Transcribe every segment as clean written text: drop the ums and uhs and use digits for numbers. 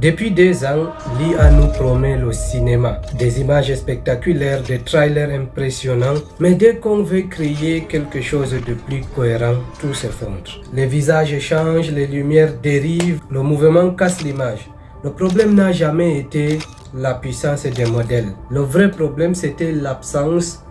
Depuis des ans, l'IA nous promet le cinéma, des images spectaculaires, des trailers impressionnants, mais dès qu'on veut créer quelque chose de plus cohérent, tout s'effondre. Les visages changent, les lumières dérivent, le mouvement casse l'image. Le problème n'a jamais été la puissance des modèles. Le vrai problème, c'était l'absence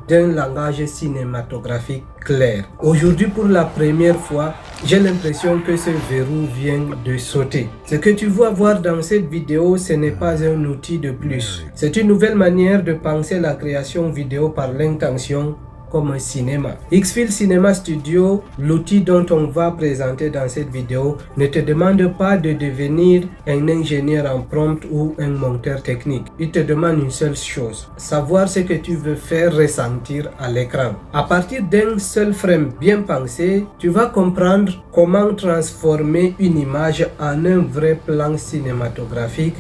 d'un langage cinématographique clair. Aujourd'hui, pour la première fois, j'ai l'impression que ce verrou vient de sauter. Ce que tu vas voir dans cette vidéo, ce n'est pas un outil de plus. C'est une nouvelle manière de penser la création vidéo par l'intention comme un cinéma. Xfil Cinema Studio, l'outil dont on va présenter dans cette vidéo, ne te demande pas de devenir un ingénieur en prompt ou un monteur technique. Il te demande une seule chose, savoir ce que tu veux faire ressentir à l'écran. À partir d'un seul frame bien pensé, tu vas comprendre comment transformer une image en un vrai plan cinématographique,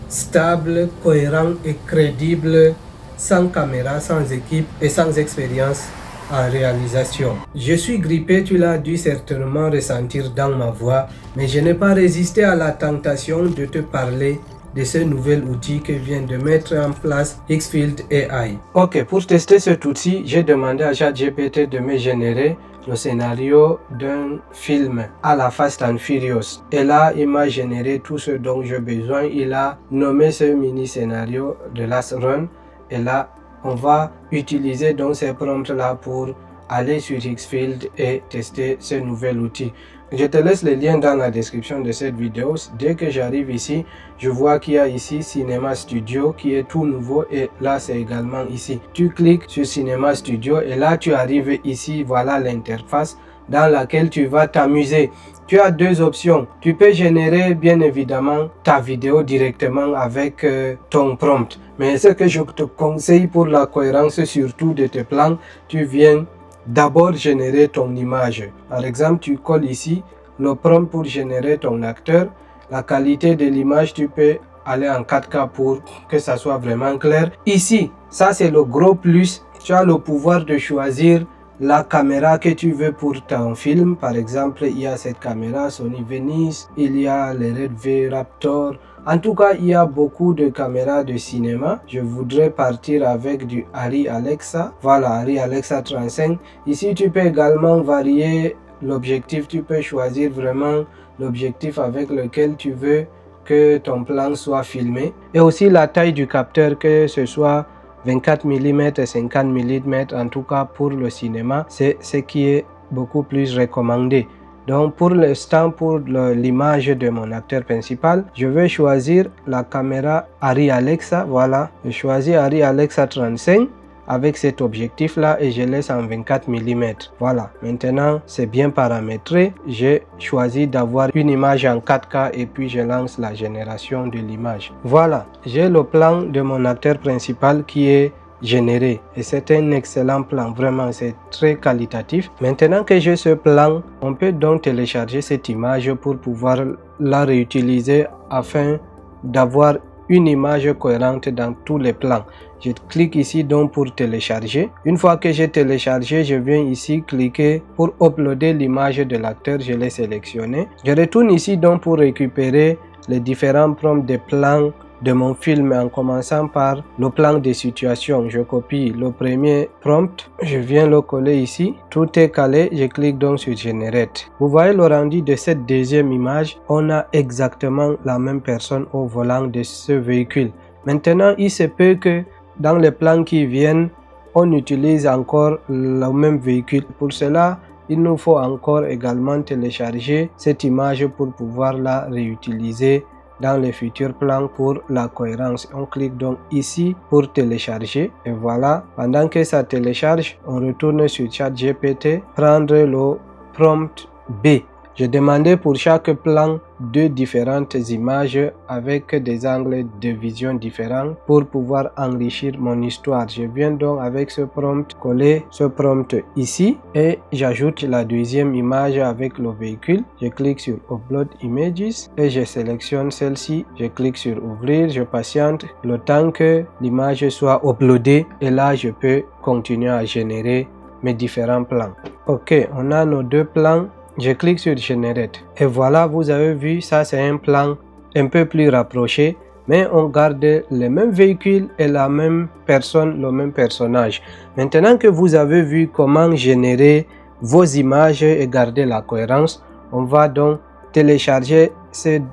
stable, cohérent et crédible, sans caméra, sans équipe et sans expérience en réalisation. Je suis grippé, tu l'as dû certainement ressentir dans ma voix, mais je n'ai pas résisté à la tentation de te parler de ce nouvel outil que vient de mettre en place Xfield AI. Ok, pour tester cet outil, j'ai demandé à ChatGPT de me générer le scénario d'un film à la Fast and Furious. Et là, il m'a généré tout ce dont j'ai besoin. Il a nommé ce mini-scénario de Last Run. Et là, on va utiliser donc ces prompts-là pour aller sur Xfield et tester ce nouvel outil. Je te laisse le lien dans la description de cette vidéo. Dès que j'arrive ici, je vois qu'il y a ici Cinema Studio qui est tout nouveau et là c'est également ici. Tu cliques sur Cinema Studio et là tu arrives ici, voilà l'interface dans laquelle tu vas t'amuser. Tu as deux options. Tu peux générer bien évidemment ta vidéo directement avec ton prompt. Mais ce que je te conseille pour la cohérence surtout de tes plans, tu viens d'abord générer ton image. Par exemple, tu colles ici le prompt pour générer ton acteur. La qualité de l'image, tu peux aller en 4K pour que ça soit vraiment clair. Ici, ça c'est le gros plus. Tu as le pouvoir de choisir la caméra que tu veux pour ton film. Par exemple, il y a cette caméra Sony Venice, il y a les Red Raptor. En tout cas, il y a beaucoup de caméras de cinéma. Je voudrais partir avec du Arri Alexa. Voilà, Arri Alexa 35. Ici, tu peux également varier l'objectif. Tu peux choisir vraiment l'objectif avec lequel tu veux que ton plan soit filmé. Et aussi la taille du capteur, que ce soit 24 mm et 50 mm, en tout cas pour le cinéma, c'est ce qui est beaucoup plus recommandé. Donc pour l'instant, pour l'image de mon acteur principal, je vais choisir la caméra Arri Alexa. Voilà, je choisis Arri Alexa 35 avec cet objectif là et je laisse en 24 mm. Voilà, maintenant c'est bien paramétré. J'ai choisi d'avoir une image en 4K et puis je lance la génération de l'image. Voilà, j'ai le plan de mon acteur principal qui est généré et c'est un excellent plan, vraiment c'est très qualitatif. Maintenant que j'ai ce plan, on peut donc télécharger cette image pour pouvoir la réutiliser afin d'avoir une image cohérente dans tous les plans. Je clique ici donc pour télécharger. Une fois que j'ai téléchargé, je viens ici cliquer pour uploader l'image de l'acteur. Je l'ai sélectionné. Je retourne ici donc pour récupérer les différents prompts des plans de mon film en commençant par le plan de situation. Je copie le premier prompt, je viens le coller ici, tout est calé, je clique donc sur Generate. Vous voyez le rendu de cette deuxième image, on a exactement la même personne au volant de ce véhicule. Maintenant, il se peut que dans les plans qui viennent, on utilise encore le même véhicule. Pour cela, il nous faut encore également télécharger cette image pour pouvoir la réutiliser dans les futurs plans pour la cohérence. On clique donc ici pour télécharger et voilà, pendant que ça télécharge, on retourne sur ChatGPT, prendre le prompt B. J'ai demandé pour chaque plan deux différentes images avec des angles de vision différents pour pouvoir enrichir mon histoire. Je viens donc avec ce prompt coller ce prompt ici et j'ajoute la deuxième image avec le véhicule. Je clique sur Upload Images et je sélectionne celle-ci. Je clique sur Ouvrir, je patiente le temps que l'image soit uploadée et là je peux continuer à générer mes différents plans. Ok, on a nos deux plans. Je clique sur Generate et voilà, vous avez vu, ça c'est un plan un peu plus rapproché, mais on garde le même véhicule et la même personne, le même personnage. Maintenant que vous avez vu comment générer vos images et garder la cohérence, on va donc télécharger cette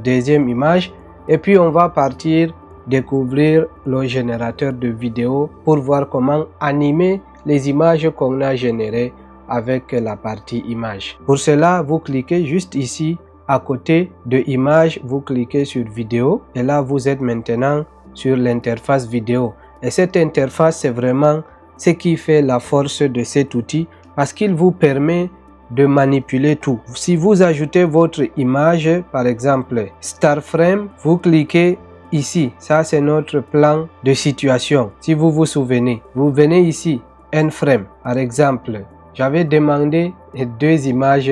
deuxième image et puis on va partir découvrir le générateur de vidéos pour voir comment animer les images qu'on a générées avec la partie image. Pour cela, vous cliquez juste ici à côté de image, vous cliquez sur vidéo et là vous êtes maintenant sur l'interface vidéo. Et cette interface, c'est vraiment ce qui fait la force de cet outil parce qu'il vous permet de manipuler tout. Si vous ajoutez votre image, par exemple Start Frame, vous cliquez ici. Ça, c'est notre plan de situation. Si vous vous souvenez, vous venez ici, End Frame. Par exemple, j'avais demandé 2 images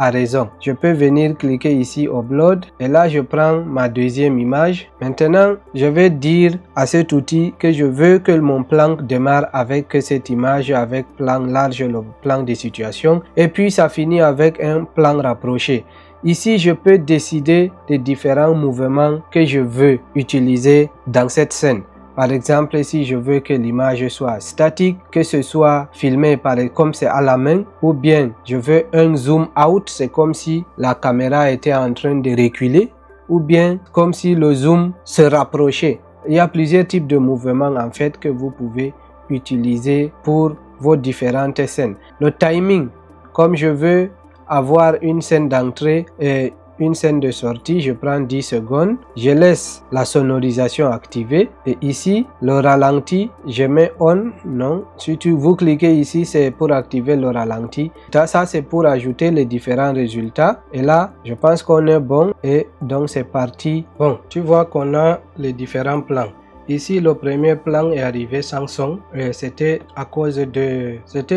à raison. Je peux venir cliquer ici Upload et là je prends ma deuxième image. Maintenant, je vais dire à cet outil que je veux que mon plan démarre avec cette image, avec plan large, le plan de situation, et puis ça finit avec un plan rapproché. Ici, je peux décider des différents mouvements que je veux utiliser dans cette scène. Par exemple, si je veux que l'image soit statique, que ce soit filmé comme c'est à la main, ou bien je veux un zoom out, c'est comme si la caméra était en train de reculer, ou bien comme si le zoom se rapprochait. Il y a plusieurs types de mouvements en fait que vous pouvez utiliser pour vos différentes scènes. Le timing, comme je veux avoir une scène d'entrée et une scène de sortie, je prends 10 secondes, je laisse la sonorisation activée et ici le ralenti, je mets on, non. Si vous cliquez ici, c'est pour activer le ralenti. Ça c'est pour ajouter les différents résultats et là je pense qu'on est bon et donc c'est parti. Bon, tu vois qu'on a les différents plans. Ici, le premier plan est arrivé sans son et c'était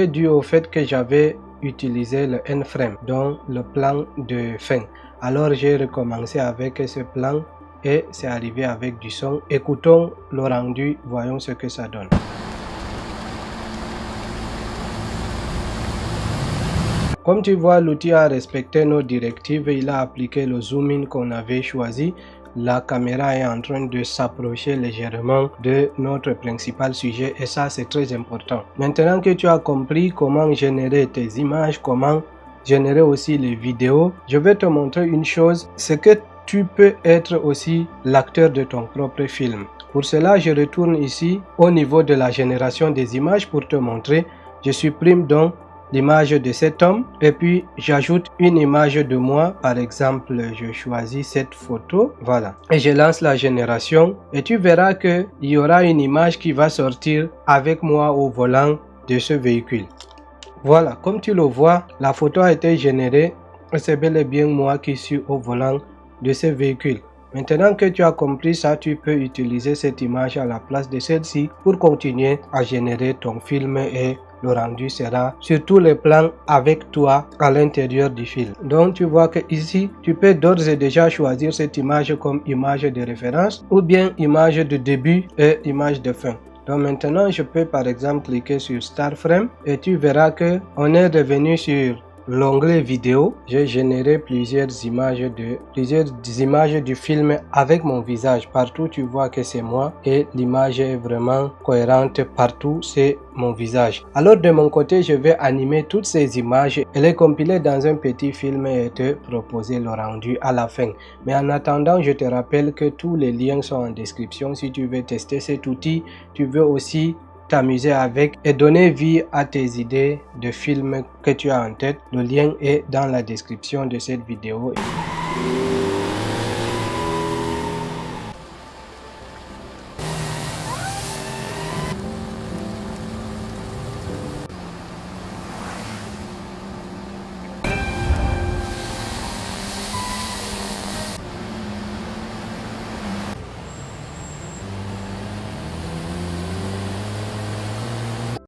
dû au fait que j'avais utilisé le end frame, donc le plan de fin. Alors j'ai recommencé avec ce plan et c'est arrivé avec du son. Écoutons le rendu, voyons ce que ça donne. Comme tu vois, l'outil a respecté nos directives et il a appliqué le zoom in qu'on avait choisi. La caméra est en train de s'approcher légèrement de notre principal sujet et ça c'est très important. Maintenant que tu as compris comment générer tes images, comment générer aussi les vidéos, je vais te montrer une chose, c'est que tu peux être aussi l'acteur de ton propre film. Pour cela, je retourne ici au niveau de la génération des images pour te montrer. Je supprime donc l'image de cet homme et puis j'ajoute une image de moi. Par exemple, je choisis cette photo, voilà, et je lance la génération et tu verras que il y aura une image qui va sortir avec moi au volant de ce véhicule. Voilà, comme tu le vois, la photo a été générée et c'est bel et bien moi qui suis au volant de ce véhicule. Maintenant que tu as compris ça, tu peux utiliser cette image à la place de celle-ci pour continuer à générer ton film et le rendu sera sur tous les plans avec toi à l'intérieur du film. Donc tu vois que ici, tu peux d'ores et déjà choisir cette image comme image de référence ou bien image de début et image de fin. Donc maintenant, je peux par exemple cliquer sur Start Frame et tu verras que on est revenu sur l'onglet vidéo. J'ai généré plusieurs images du film avec mon visage. Partout tu vois que c'est moi et l'image est vraiment cohérente. Partout c'est mon visage. Alors de mon côté, je vais animer toutes ces images et les compiler dans un petit film et te proposer le rendu à la fin. Mais en attendant, je te rappelle que tous les liens sont en description. Si tu veux tester cet outil, tu veux aussi t'amuser avec et donner vie à tes idées de films que tu as en tête, le lien est dans la description de cette vidéo.